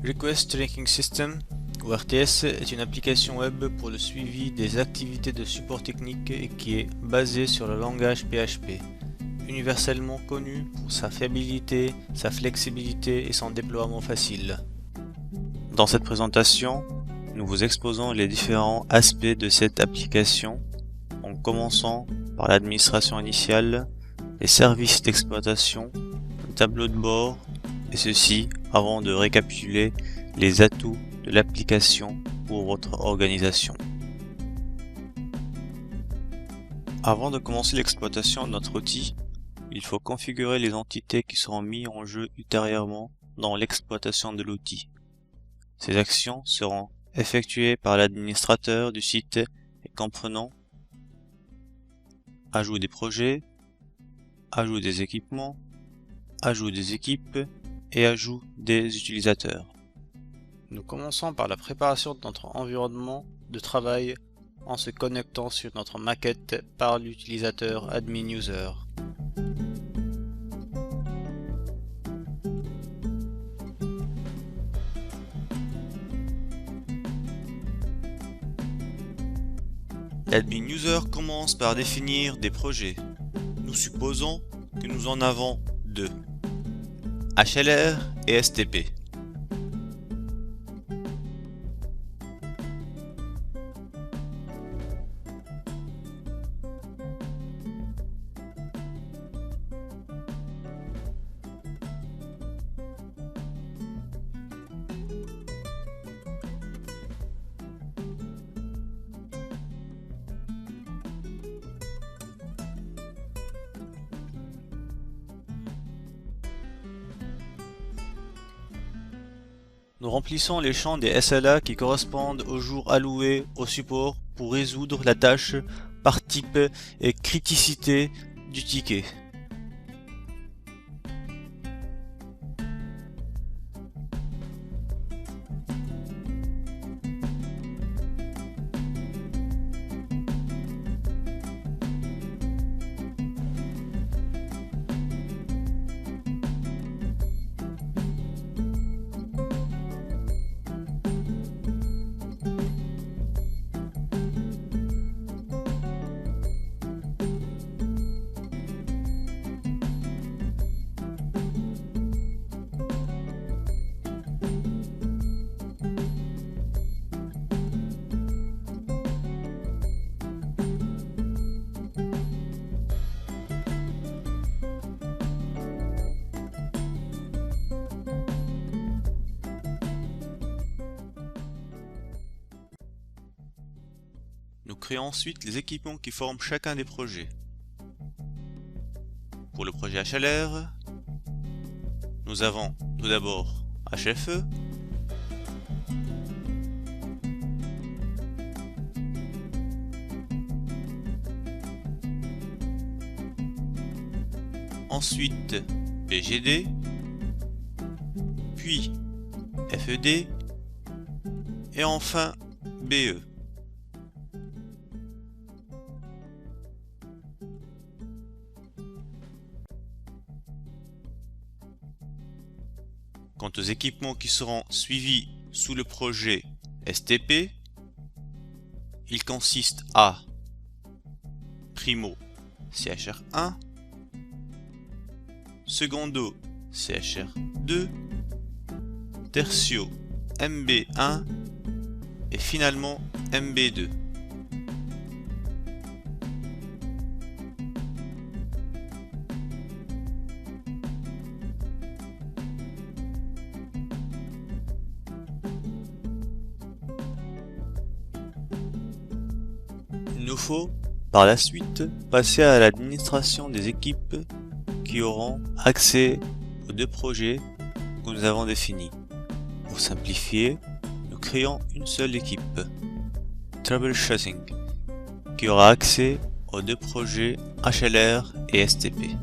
Request Tracking System, ou RTS, est une application web pour le suivi des activités de support technique et qui est basée sur le langage PHP, universellement connu pour sa fiabilité, sa flexibilité et son déploiement facile. Dans cette présentation, nous vous exposons les différents aspects de cette application, en commençant par l'administration initiale, les services d'exploitation, le tableau de bord, et ceci avant de récapituler les atouts de l'application pour votre organisation. Avant de commencer l'exploitation de notre outil, il faut configurer les entités qui seront mises en jeu ultérieurement dans l'exploitation de l'outil. Ces actions seront effectuées par l'administrateur du site et comprenant ajout des projets, ajout des équipements, ajout des équipes et ajout des utilisateurs. Nous commençons par la préparation de notre environnement de travail en se connectant sur notre maquette par l'utilisateur admin user. L'admin user commence par définir des projets. Nous supposons que nous en avons deux, HLR et STP. Nous remplissons les champs des SLA qui correspondent aux jours alloués au support pour résoudre la tâche par type et criticité du ticket. Nous créons ensuite les équipements qui forment chacun des projets. Pour le projet HLR, nous avons tout d'abord HFE, ensuite BGD, puis FED et enfin BE. Quant aux équipements qui seront suivis sous le projet STP, ils consistent à primo CHR1, secondo CHR2, tertio MB1 et finalement MB2. Il nous faut par la suite passer à l'administration des équipes qui auront accès aux deux projets que nous avons définis. Pour simplifier, nous créons une seule équipe, Troubleshooting, qui aura accès aux deux projets HLR et STP.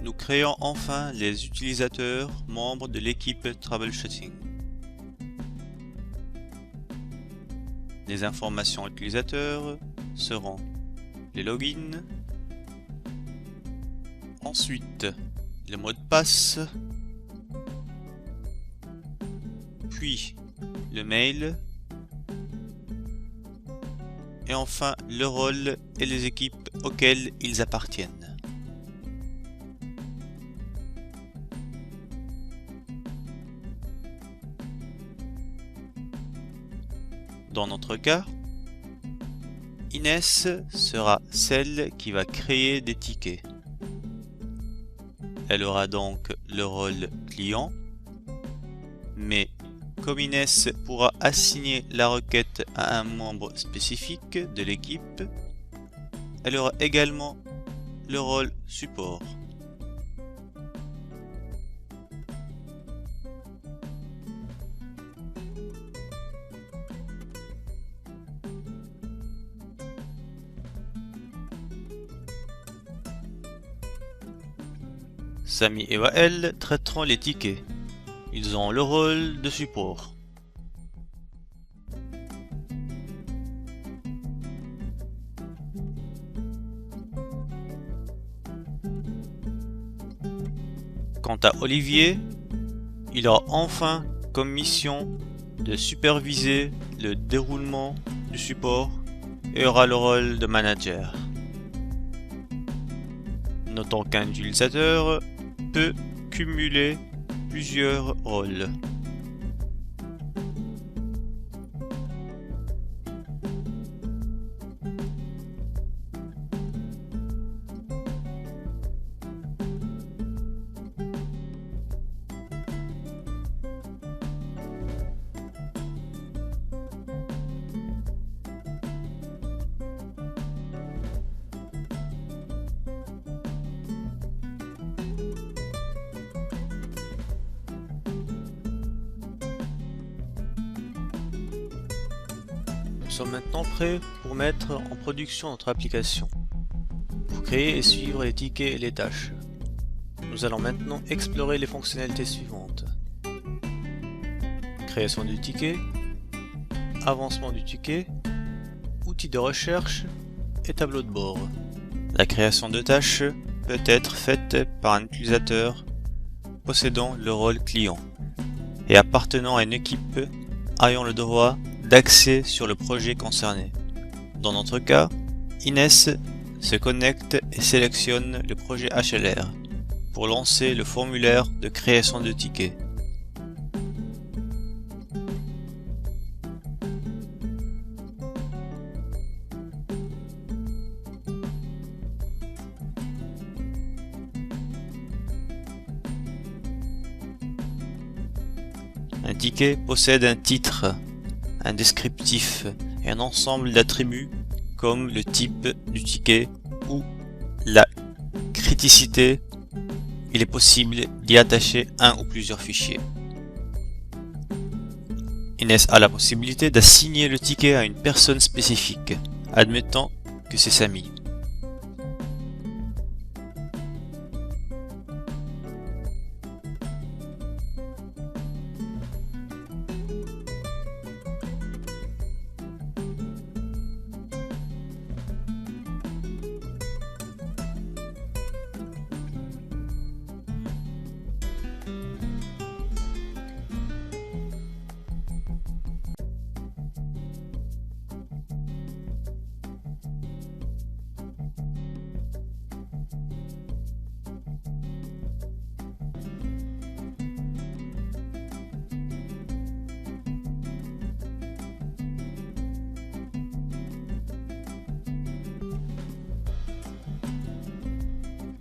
nous créons enfin les utilisateurs membres de l'équipe Troubleshooting. Les informations utilisateurs seront les logins, ensuite le mot de passe, puis le mail, et enfin le rôle et les équipes auxquelles ils appartiennent. Dans notre cas, Inès sera celle qui va créer des tickets. Elle aura donc le rôle client, mais comme Inès pourra assigner la requête à un membre spécifique de l'équipe, elle aura également le rôle support. Samy et Wael traiteront les tickets. Ils ont le rôle de support. Quant à Olivier, il aura enfin comme mission de superviser le déroulement du support et aura le rôle de manager. Notons qu'un utilisateur peut cumuler plusieurs rôles. Nous sommes maintenant prêts pour mettre en production notre application. Pour créer et suivre les tickets et les tâches, nous allons maintenant explorer les fonctionnalités suivantes. Création du ticket, avancement du ticket, outils de recherche et tableau de bord. La création de tâches peut être faite par un utilisateur possédant le rôle client et appartenant à une équipe ayant le droit d'accès sur le projet concerné. Dans notre cas, Inès se connecte et sélectionne le projet HLR pour lancer le formulaire de création de ticket. Un ticket possède un titre, un descriptif et un ensemble d'attributs comme le type du ticket ou la criticité. Il est possible d'y attacher un ou plusieurs fichiers. Inès a la possibilité d'assigner le ticket à une personne spécifique, admettant que c'est Samy.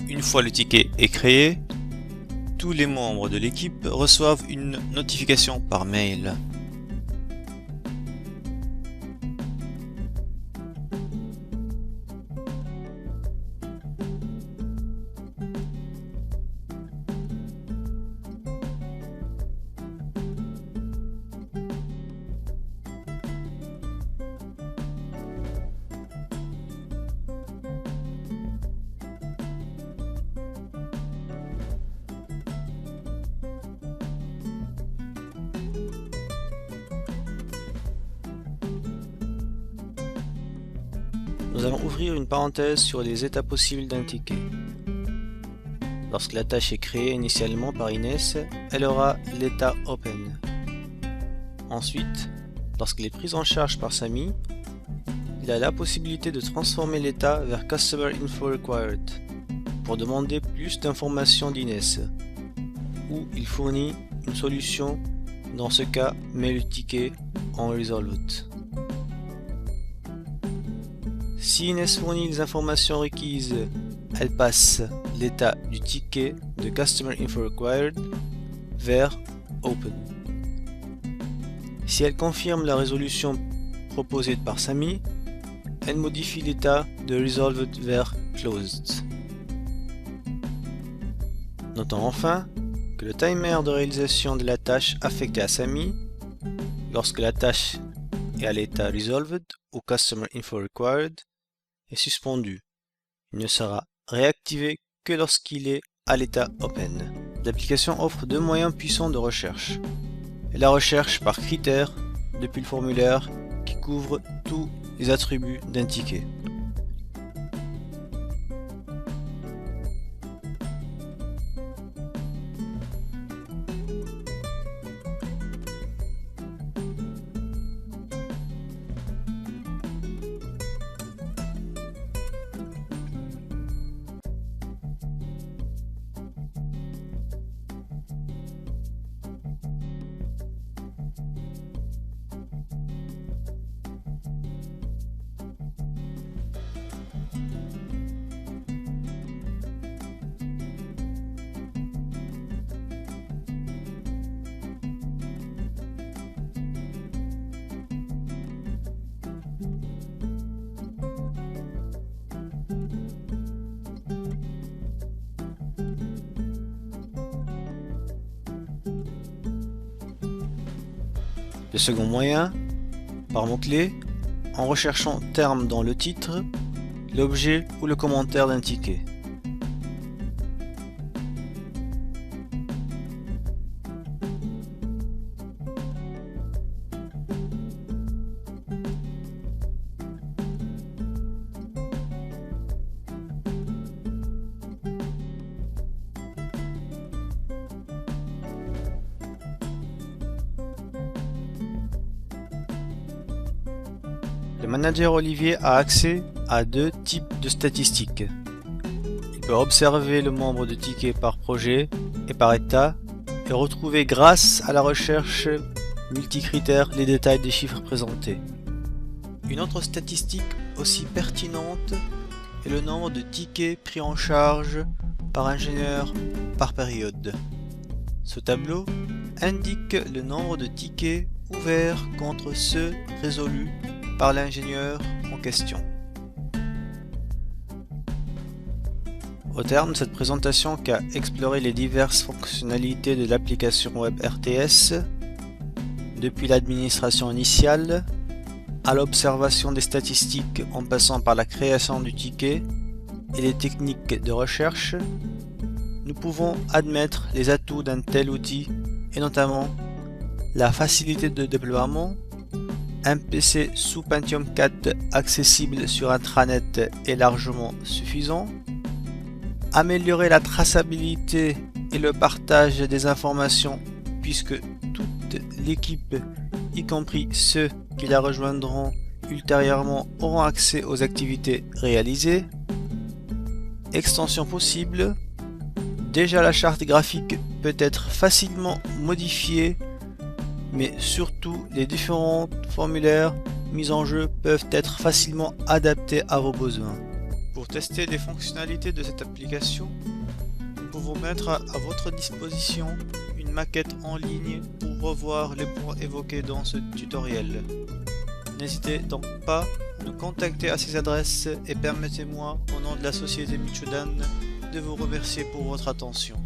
Une fois le ticket est créé, tous les membres de l'équipe reçoivent une notification par mail. Nous allons ouvrir une parenthèse sur les états possibles d'un ticket. Lorsque la tâche est créée initialement par Inès, elle aura l'état Open. Ensuite, lorsqu'elle est prise en charge par Samy, il a la possibilité de transformer l'état vers Customer Info Required pour demander plus d'informations d'Inès, où il fournit une solution, dans ce cas met le ticket en Resolved. Si Inès fournit les informations requises, elle passe l'état du ticket de Customer Info Required vers Open. Si elle confirme la résolution proposée par Samy, elle modifie l'état de Resolved vers Closed. Notons enfin que le timer de réalisation de la tâche affectée à Samy, lorsque la tâche est à l'état Resolved ou Customer Info Required, est suspendu. Il ne sera réactivé que lorsqu'il est à l'état Open. L'application offre deux moyens puissants de recherche. La recherche par critères depuis le formulaire qui couvre tous les attributs d'un ticket. Le second moyen, par mots-clés, en recherchant terme dans le titre, l'objet ou le commentaire d'un ticket. Le manager Olivier a accès à deux types de statistiques. Il peut observer le nombre de tickets par projet et par état et retrouver grâce à la recherche multicritère les détails des chiffres présentés. Une autre statistique aussi pertinente est le nombre de tickets pris en charge par ingénieur par période. Ce tableau indique le nombre de tickets ouverts contre ceux résolus par l'ingénieur en question. Au terme de cette présentation qui a exploré les diverses fonctionnalités de l'application web RTS, depuis l'administration initiale, à l'observation des statistiques en passant par la création du ticket et les techniques de recherche, nous pouvons admettre les atouts d'un tel outil et notamment la facilité de déploiement. Un PC sous Pentium 4 accessible sur intranet est largement suffisant. Améliorer la traçabilité et le partage des informations puisque toute l'équipe, y compris ceux qui la rejoindront ultérieurement, auront accès aux activités réalisées. Extension possible. Déjà la charte graphique peut être facilement modifiée, mais surtout les différents formulaires mis en jeu peuvent être facilement adaptés à vos besoins. Pour tester les fonctionnalités de cette application, nous pouvons mettre à votre disposition une maquette en ligne pour revoir les points évoqués dans ce tutoriel. N'hésitez donc pas à nous contacter à ces adresses et permettez-moi, au nom de la société Michodan, de vous remercier pour votre attention.